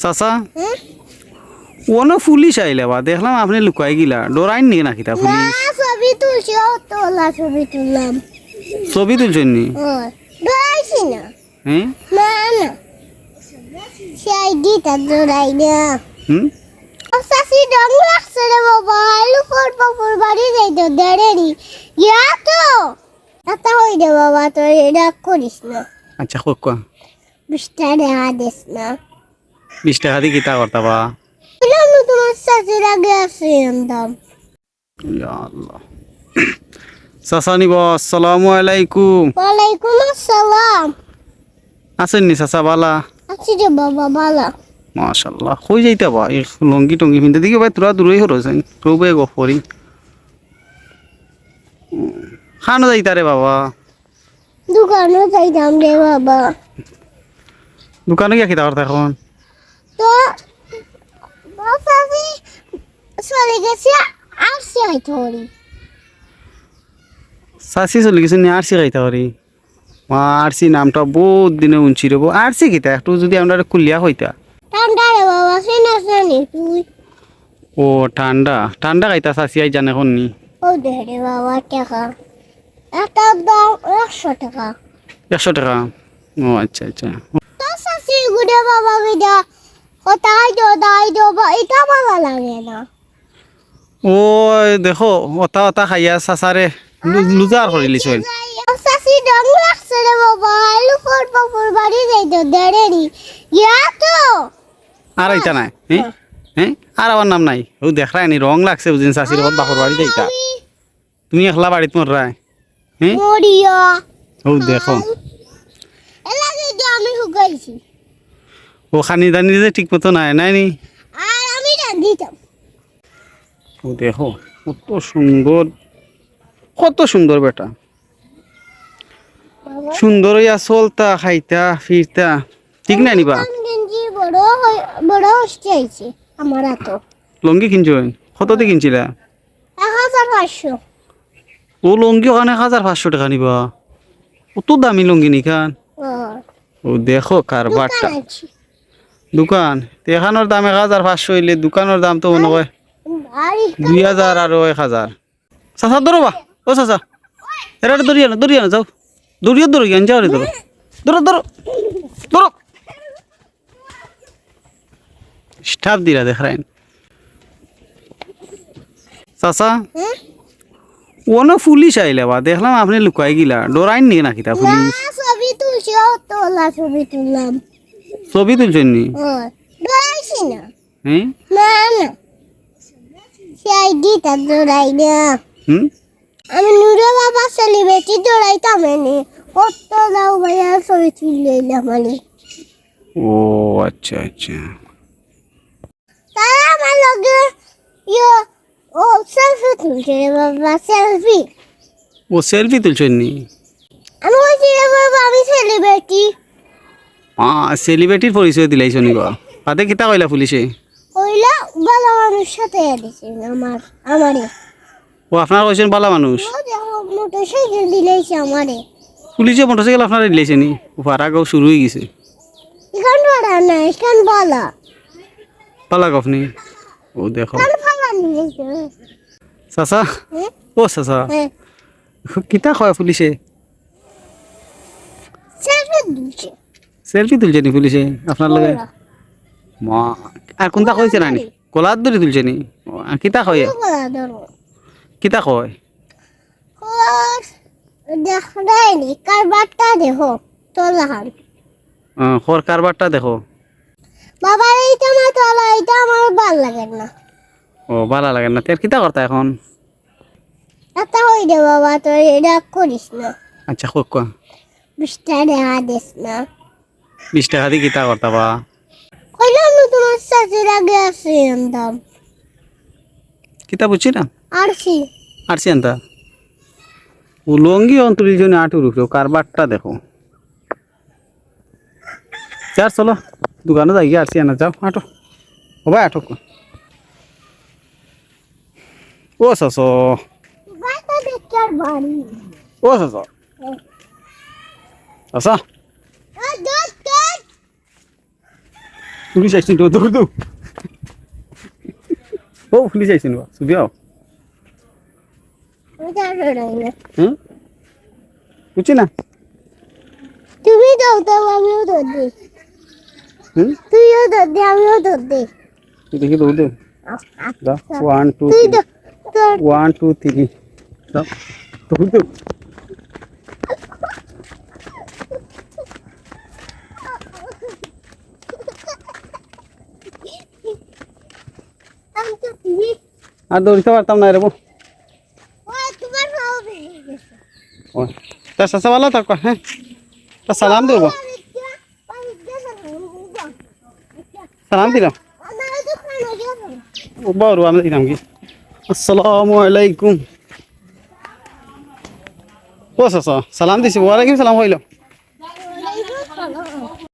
চাচা ওনো পুলিশ আইলে বা দেখলাম আপনি লুকাই গিলা ডরাইন নি নাকি তা পুলিশ ছবি তুলছি তোলা ছবি তুললাম ছবি তুলছেন নি ডরাইছি না হ্যাঁ না না সেই দিটা ডরাই না সাসি ডং লাগছে রে বাবা লুকর বাপুর বাড়ি যাই তো দেড়েরি ইয়া তো এটা হই রে বাবা তো এটা করিস না আচ্ছা কোক 20 টাকা দিস না 20 টাকা দিয়ে কিতা করতা বা আমি তোমার সাসির আগে আসি আনতাম ইয়া আল্লাহ চাচা নিব আসসালামু আলাইকুম ওয়ালাইকুম আসসালাম আছেন নি চাচা বালা আছি রে বাবা ভালো মাশাআল্লাহ কই যাইতা বা এই লঙ্গি টঙ্গি পিনতে দিকে ভাই তোরা দূরই হরছেন প্রভু গফরি খানো যাইতা রে বাবা দোকানে যাইতাম রে বাবা দোকানে গিয়া কিতা করতা এখন তো বাসাবি চলে গেছে আসছে হয়তো চাচি চলে গেছে নি আরসি খাইতা পারি মা আরসি নামটা বহুত দিনে উঞ্চি রব আরসি কিতা একটু যদি আমরা কুলিয়া হইতা ঠান্ডা রে বাবা সিনাস জানি তুই ও ঠান্ডা ঠান্ডা খাইতা চাচি আই জানে এখন নি ও দে রে বাবা টাকা একটা দাম 100 টাকা 100 টাকা ও আচ্ছা আচ্ছা তো সাসি গুড়ে বাবা বিদা কোথায় দাই দো বা এটা ভালো লাগে না ও দেখো ওটা ওটা খাইয়া চাচারে লুজার করে লিছইল সাসি ডং লাগছে রে বাবা লুকর বাপুর বাড়ি যাই তো দেড়েরি ইয়া তো আর আইতা নাই হ্যাঁ হ্যাঁ আর আমার নাম নাই ও দেখ রায় নি রং লাগছে বুঝিন চাচির ঘর বাপর বাড়ি যাইতা তুমি একলা বাড়িত মর রায় হ্যাঁ মরিয়া ও দেখো এলাকে যে আমি হুকাইছি ও খানি দানি যে ঠিক মতো নাই নাই নি আর আমি রান্ধিতাম ও দেখো কত সুন্দর বেটা সুন্দর হইয়া চলতা খাইতা ফিরতা ঠিক না নিবা গেঞ্জি বড় হচ্ছে আমার তো লঙ্গি কিনছেন কত দিয়ে কিনছিলা 1500 ও লঙ্গি ওখানে 1500 টাকা নিবা অত দামি লঙ্গি নিখান ও দেখো কারবারটা দোকান এখানোর দাম 1500 হইলে দোকানের দাম তো মনে হয় 2000 আর 1000 চাচা ধরো বা ও চাচা এরা দরিয়া না যাও দরিয়া যাও রে ধরো ধরো স্টাফ দিরা দেখ রাইন চাচা ওনো পুলিশ আইলে বা দেখলাম আপনি লুকাই গিলা ডরাইন নি নাকি তা পুলিশ ছবি তুলছি তোলা ছবি তুললাম ছবি তুলছেন নি ডরাইছি না হ্যাঁ না না সেই দিটা ডরাই না আমি নুরে বাবা সেলিব্রিটি ডরাইতাম এনে কত দাও ভাইয়া ছবি তুললে মানে ও আচ্ছা আচ্ছা তারা আমার লগে ও সেলফি তুলছে রে বাবা সেলফি ও সেলফি তুলছেন নি আমি বলছি রে বাবা আমি সেলিব্রিটি সেলিব্রিটির পরিচয় দিলাইছো নি বা তাতে কিতা কইলা পুলিশে কইলা ভালো মানুষ সাথে দিছে আমারে ও আপনার কইছেন বালা মানুষ মোটরসাইকেল দিলেছে আমারে পুলিশে মোটরসাইকেল আপনারা দিলাইছে নি ভাড়া গাও শুরু হয়ে গেছে এখান ভাড়া না এখান বালা পালা আপনি ও দেখো এখান ভাড়া নিয়েছে চাচা ও চাচা হ্যাঁ কিতা কয় পুলিশে সেলফি দিছে সেলফি তুলছে নি পুলিশে আপনার লগে মা আর কোনটা কইছে নানি কলার দড়ি তুলছে নি আর কিতা কয় কিতা কয় দেখ দেয়নি কারবারটা দেখো তোলাহান খর কারবারটা দেখো বাবা এইটা আমার তোলা এটা আমার ভাল লাগে না ও ভালো লাগে না তের কিতা করতা এখন এটা হই রে বাবা তো এটা করিস না আচ্ছা কোক 20 টাকা দিস না 20 টাকা দিয়ে কিতা করতা বা কইলাম না তোমার সাথে আগে আসি আনতাম কিতা বুঝছি না আরছি আরছি আনতা ও লঙ্গি অন্তরিল জন্য আটুর উপরে কারবারটা দেখো চার চলো দোকানে যাই গিয়ে আরছি আনা যাও আটো ও ভাই আটো ও চাচ বাটা দেখর বাড়ি ও চাচ আচ্ছা দত পুলিশ আইসি তো দৌড় দৌড় ও পুলিশ আইসি না সুবি আও ওটা দৌড়াই না হুম বুঝছি না তুমি দৌড় আমিও দৌড় দিই হুম তুইও দৌড় দে আমিও দৌড় দিই দেখি দৌড় দে দা 1 2 তুই 3 তোর 1 2 3 দা দৌড় দৌড় আমি তো তুমি আর দৌড়িতে পারতাম না রে বউ ও তোমার হবে ও তা সাসা ভালো থাকো হ্যাঁ তা সালাম দেব সালাম দিলাম ও বারু আমি দিলাম কি আসসালামু আলাইকুম ও সাসা সালাম দিছি ওয়ালাইকুম সালাম হইলো